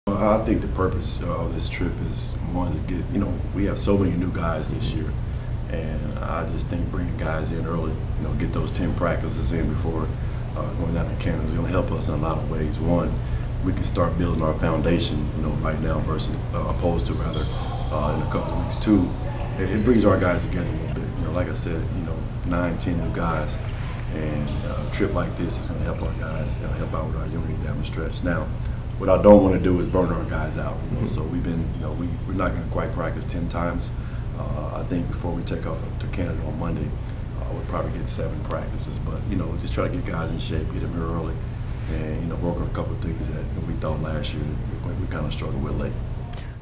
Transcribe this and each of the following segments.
I think the purpose of this trip is one to get, we have so many new guys this year, and I just think bringing guys in early, get those 10 practices in before going down to Canada is going to help us in a lot of ways. One, we can start building our foundation, right now versus opposed to rather in a couple of weeks. Two, it brings our guys together a little bit. Like I said, 9, 10 new guys, and a trip like this is going to help our guys, help out with our unity down the stretch. Now, what I don't want to do is burn our guys out. So we've been, we're not going to quite practice 10 times. I think before we take off to Canada on Monday, we'll probably get 7 practices. But just try to get guys in shape, get them here early, and work on a couple of things that we thought last year we kind of struggled with late.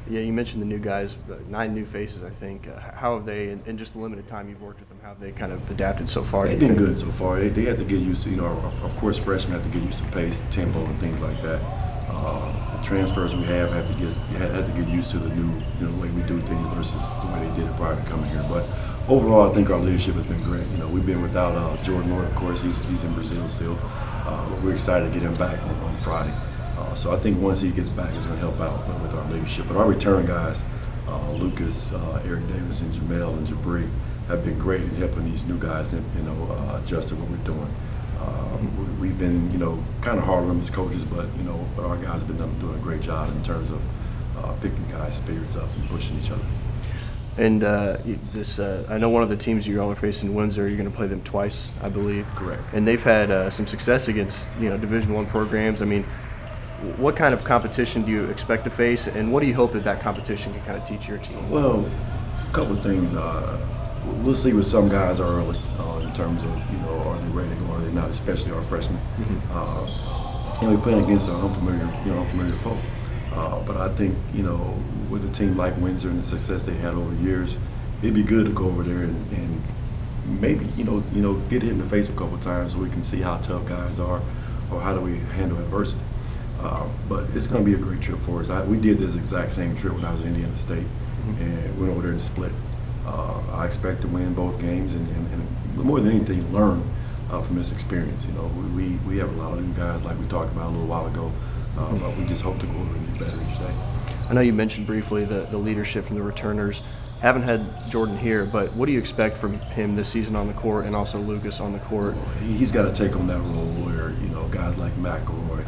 Yeah, you mentioned the new guys, 9 new faces, I think. How have they, in just the limited time you've worked with them, how have they kind of adapted so far? They've been good so far. They have to get used to, of course, freshmen have to get used to pace, tempo, and things like that. The transfers we have to get used to the new, the way we do things versus the way they did it prior to coming here. But overall, I think our leadership has been great. We've been without Jordan Lord, of course. He's in Brazil still. We're excited to get him back on Friday. So I think once he gets back, it's going to help out with our leadership. But our return guys, Lucas, Eric Davis, and Jamel and Jabri, have been great in helping these new guys, adjust to what we're doing. We've been, kind of hard on them as coaches, but our guys have been doing a great job in terms of picking guys' spirits up and pushing each other. And I know one of the teams you all are facing, Windsor, you're going to play them twice, I believe. Correct. And they've had some success against, Division I programs. I mean, what kind of competition do you expect to face, and what do you hope that competition can kind of teach your team? Well, a couple of things. We'll see what some guys are early in terms of, are they ready to go or are they not, especially our freshmen. We're playing against an unfamiliar foe. But I think, with a team like Windsor and the success they had over the years, it'd be good to go over there and maybe, get hit in the face a couple of times so we can see how tough guys are or how do we handle adversity. But it's going to be a great trip for us. We did this exact same trip when I was in Indiana State, and went over there and split. I expect to win both games and more than anything, learn from this experience. We have a lot of new guys like we talked about a little while ago, but we just hope to go over and get better each day. I know you mentioned briefly the leadership from the returners. Haven't had Jordan here, but what do you expect from him this season on the court and also Lucas on the court? He's got to take on that role where, guys like McElroy,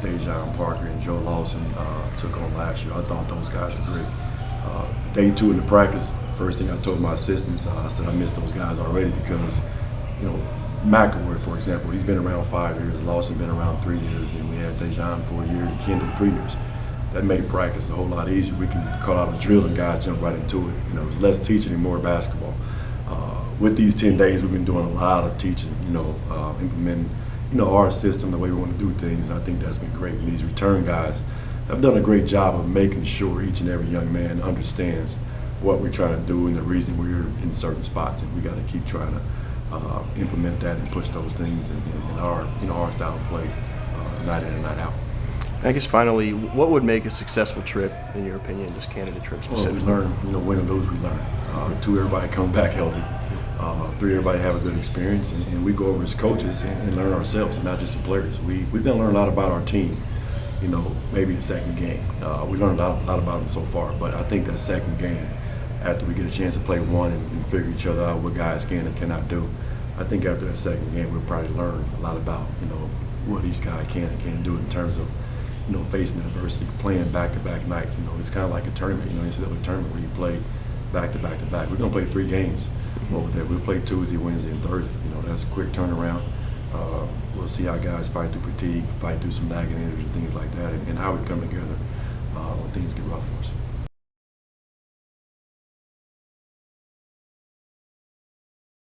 Dejan Parker, and Joe Lawson took on last year. I thought those guys were great. Day 2 in the practice, first thing I told my assistants, I said I missed those guys already because, McElroy, for example, he's been around 5 years, Lawson been around 3 years, and we had Dejan for a year and Kendall 3 years. That made practice a whole lot easier. We can call out a drill and guys jump right into it. It's less teaching and more basketball. With these 10 days, we've been doing a lot of teaching, implementing, our system, the way we want to do things, and I think that's been great. And these return guys have done a great job of making sure each and every young man understands what we're trying to do and the reason we're in certain spots, and we got to keep trying to implement that and push those things in our style of play, night in and night out. I guess finally, what would make a successful trip, in your opinion, this Canada trip specifically? Well, we learn, win or lose, we learn. 2, everybody comes back healthy. 3, everybody have a good experience, and we go over as coaches and learn ourselves, and not just the players. We're going to learn a lot about our team, maybe the second game. We learned a lot about them so far, but I think that second game, after we get a chance to play one and figure each other out, what guys can and cannot do, I think after that second game, we'll probably learn a lot about, what each guy can and can't do in terms of, facing adversity, playing back-to-back nights. It's kind of like a tournament, NCAA tournament where you play back-to-back-to-back. We're going to play 3 games over there. We'll play Tuesday, Wednesday, and Thursday. That's a quick turnaround. We'll see how guys fight through fatigue, fight through some nagging injuries and things like that, and how we come together when things get rough for us.